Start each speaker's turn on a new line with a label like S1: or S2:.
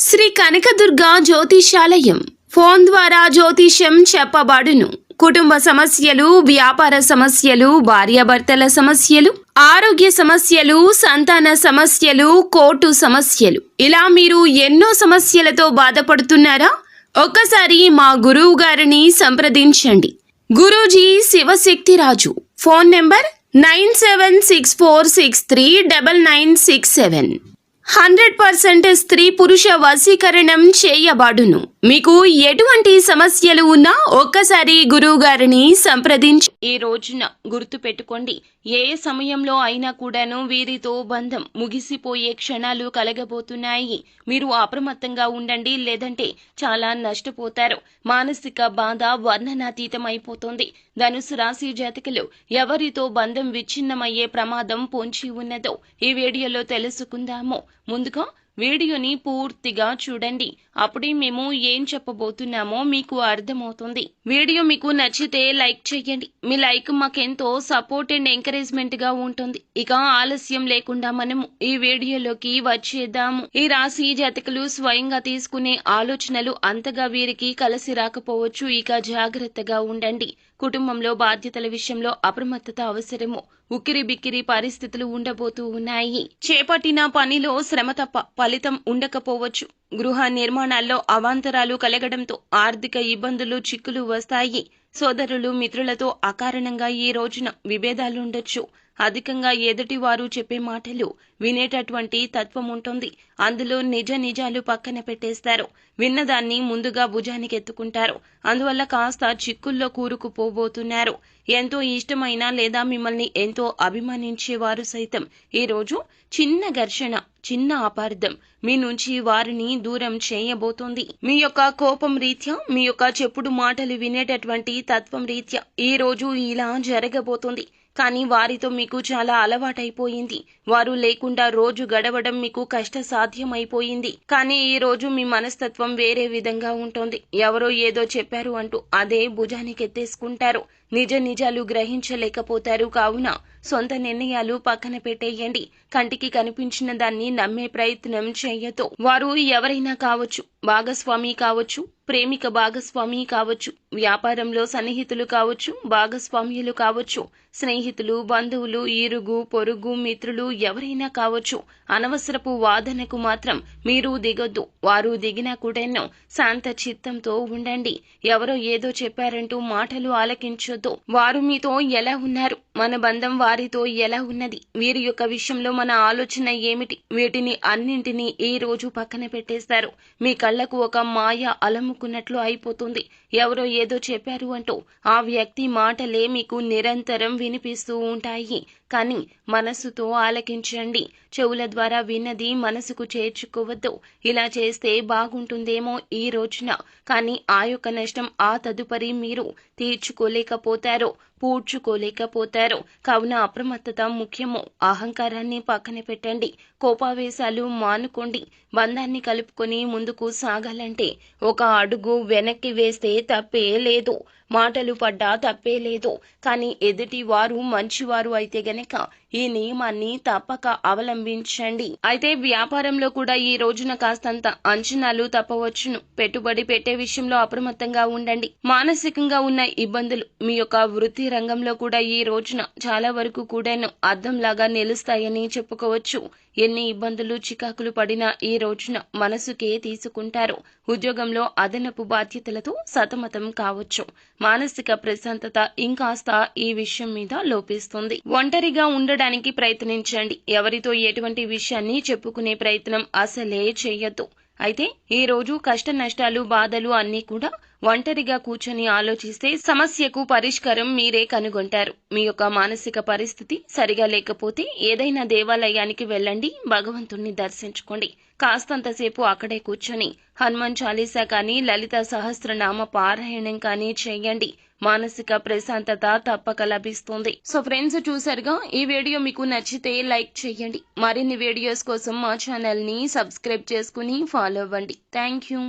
S1: Shri Kanakadurga జ్యోతిషాలయం phone ద్వారా జ్యోతిష్యం చెప్పబడును. కుటుంబ సమస్యలు, వ్యాపార సమస్యలు, భార్యాభర్తల సమస్యలు, ఆరోగ్య సమస్యలు, సంతాన సమస్యలు, కోర్టు సమస్యలు, ఇలా మీరు ఎన్నో సమస్యలతో బాధపడుతున్నారా? ఒక్కసారి మా గురువు గారిని సంప్రదించండి. గురూజీ శివశక్తిరాజు. Phone number 9764639967. 100% స్త్రీ పురుష వశీకరణం చేయబడును. మీకు ఎటువంటి సమస్యలు ఉన్నా ఒక్కసారి గురువు గారిని సంప్రదించి ఈ రోజున గుర్తు పెట్టుకోండి. ఏ సమయంలో అయినా కూడాను వీరితో బంధం ముగిసిపోయే క్షణాలు కలగబోతున్నాయి. మీరు అప్రమత్తంగా ఉండండి, లేదంటే చాలా నష్టపోతారు. మానసిక బాధ వర్ణనాతీతం అయిపోతుంది. ధనుసు రాశి జాతకులు ఎవరితో బంధం విచ్ఛిన్నమయ్యే ప్రమాదం పొంచి ఉన్నదో ఈ వీడియోలో తెలుసుకుందాము. ముందుగా వీడియోని పూర్తిగా చూడండి. అప్పుడే మేము ఏం చెప్పబోతున్నామో మీకు అర్థమవుతుంది. వీడియో మీకు నచ్చితే లైక్ చేయండి. మీ లైక్ మాకెంతో సపోర్ట్ అండ్ ఎంకరేజ్మెంట్ గా ఉంటుంది. ఇక ఆలస్యం లేకుండా మనము ఈ వీడియోలోకి వచ్చేద్దాము. ఈ రాశి జాతకులు స్వయంగా తీసుకునే ఆలోచనలు అంతగా వీరికి కలిసి రాకపోవచ్చు. ఇక జాగ్రత్తగా ఉండండి. కుటుంబంలో బాధ్యతల విషయంలో అప్రమత్తత అవసరము. ఉక్కిరి బిక్కిరి పరిస్థితులు ఉండబోతూ ఉన్నాయి. చేపట్టిన పనిలో శ్రమ తప్ప ఫలితం ఉండకపోవచ్చు. గృహ నిర్మాణాల్లో అవాంతరాలు కలగడంతో ఆర్థిక ఇబ్బందులు, చిక్కులు వస్తాయి. సోదరులు, మిత్రులతో అకారణంగా ఈ రోజున విభేదాలుండొచ్చు. అధికంగా ఎదుటి వారు చెప్పే మాటలు వినేటటువంటి తత్వం ఉంటుంది. అందులో నిజాలు పక్కన పెట్టేస్తారు. విన్నదాన్ని ముందుగా భుజానికి ఎత్తుకుంటారు. అందువల్ల కాస్త చిక్కుల్లో కూరుకుపోబోతున్నారు. ఎంతో ఇష్టమైన లేదా మిమ్మల్ని ఎంతో అభిమానించేవారు సైతం ఈ రోజు చిన్న ఘర్షణ, చిన్న అపార్థం మీ నుంచి వారిని దూరం చేయబోతోంది. మీ యొక్క కోపం రీత్యా, మీ యొక్క చెప్పుడు మాటలు వినేటటువంటి తత్వం రీత్యా ఈ రోజు ఇలా జరగబోతోంది. కానీ వారితో మీకు చాలా అలవాటైపోయింది. వారు లేకుండా రోజు గడవడం మీకు కష్ట సాధ్యమైపోయింది. కానీ ఈ రోజు మీ మనస్తత్వం వేరే విధంగా ఉంటుంది. ఎవరో ఏదో చెప్పారు అంటూ అదే భుజానికెత్తేసుకుంటారు. నిజాలు గ్రహించలేకపోతారు. కావున సొంత నిర్ణయాలు పక్కన పెట్టేయండి. కంటికి కనిపించిన దాన్ని నమ్మే ప్రయత్నం చేయొద్దు. వారు ఎవరైనా కావచ్చు, భాగస్వామి కావచ్చు, ప్రేమిక భాగస్వామి కావచ్చు, వ్యాపారంలో సన్నిహితులు కావచ్చు, భాగస్వామ్యులు కావచ్చు, స్నేహితులు, బంధువులు, ఇరుగు పొరుగు మిత్రులు ఎవరైనా కావచ్చు. అనవసరపు వాదనకు మాత్రం మీరు దిగొద్దు. వారు దిగినా కూడాను శాంత చిత్తంతో ఉండండి. ఎవరో ఏదో చెప్పారంటూ మాటలు ఆలకించొద్దు. వారు మీతో ఎలా ఉన్నారు, మన బంధం వారితో ఎలా ఉన్నది, వీరి యొక్క విషయంలో మన ఆలోచన ఏమిటి, వీటిని అన్నింటినీ ఈ రోజు పక్కన పెట్టేస్తారు. మీ కళ్లకు ఒక మాయ అలముకున్నట్లు అయిపోతుంది. ఎవరో ఏదో చెప్పారు అంటూ ఆ వ్యక్తి మాటలే మీకు నిరంతరం వినిపిస్తూ ఉంటాయి. కానీ మనసుతో ఆలకించండి. చెవుల ద్వారా విన్నది మనసుకు చేర్చుకోవద్దు. ఇలా చేస్తే బాగుంటుందేమో ఈ రోజున. కానీ ఆ యొక్క నష్టం ఆ తదుపరి మీరు తీర్చుకోలేకపోతారు, పూడ్చుకోలేకపోతారు. కావున అప్రమత్తత ముఖ్యము. అహంకారాన్ని పక్కన పెట్టండి. కోపావేశాలు మానుకోండి. బంధాన్ని కలుపుకొని ముందుకు సాగాలంటే ఒక అడుగు వెనక్కి వేస్తే తప్పే లేదు. మాటలు పడ్డా తప్పే లేదు. కానీ ఎదుటి వారు మంచివారు అయితే గనక ఈ నియమాన్ని తప్పక అవలంబించండి. అయితే వ్యాపారంలో కూడా ఈ రోజున కాస్తంత అంచనాలు తప్పవచ్చును. పెట్టుబడి పెట్టే విషయంలో అప్రమత్తంగా ఉండండి. మానసికంగా ఉన్న ఇబ్బందులు మీ యొక్క వృత్తి రంగంలో కూడా ఈ రోజున చాలా వరకు కూడాను అద్దంలాగా నిలుస్తాయని చెప్పుకోవచ్చు. ఎన్ని ఇబ్బందులు, చికాకులు పడినా ఈ రోజున మనసుకే తీసుకుంటారు. ఉద్యోగంలో అదనపు బాధ్యతలతో సతమతం కావచ్చు. మానసిక ప్రశాంతత ఇంకాస్త ఈ విషయం మీద లోపిస్తుంది. ఒంటరిగా ఉండడానికి ప్రయత్నించండి. ఎవరితో ఎటువంటి విషయాన్ని చెప్పుకునే ప్రయత్నం అసలే చేయొద్దు. అయితే ఈ రోజు కష్ట నష్టాలు, బాధలు అన్నీ కూడా ఒంటరిగా కూర్చొని ఆలోచిస్తే సమస్యకు పరిష్కారం మీరే కనుగొంటారు. మీ యొక్క మానసిక పరిస్థితి సరిగా లేకపోతే ఏదైనా దేవాలయానికి వెళ్ళండి, భగవంతుణ్ణి దర్శించుకోండి. కాస్తంతసేపు అక్కడే కూర్చొని హనుమాన్ చాలీసా కానీ, లలిత సహస్రనామ పారాయణం కానీ చేయండి. మానసిక ప్రశాంతత తప్పక లభిస్తుంది. సో ఫ్రెండ్స్, చూసారుగా, ఈ వీడియో మీకు నచ్చితే లైక్ చేయండి. మరిన్ని వీడియోస్ కోసం మా ఛానల్ ని సబ్స్క్రైబ్ చేసుకుని ఫాలో అవ్వండి. Thank you.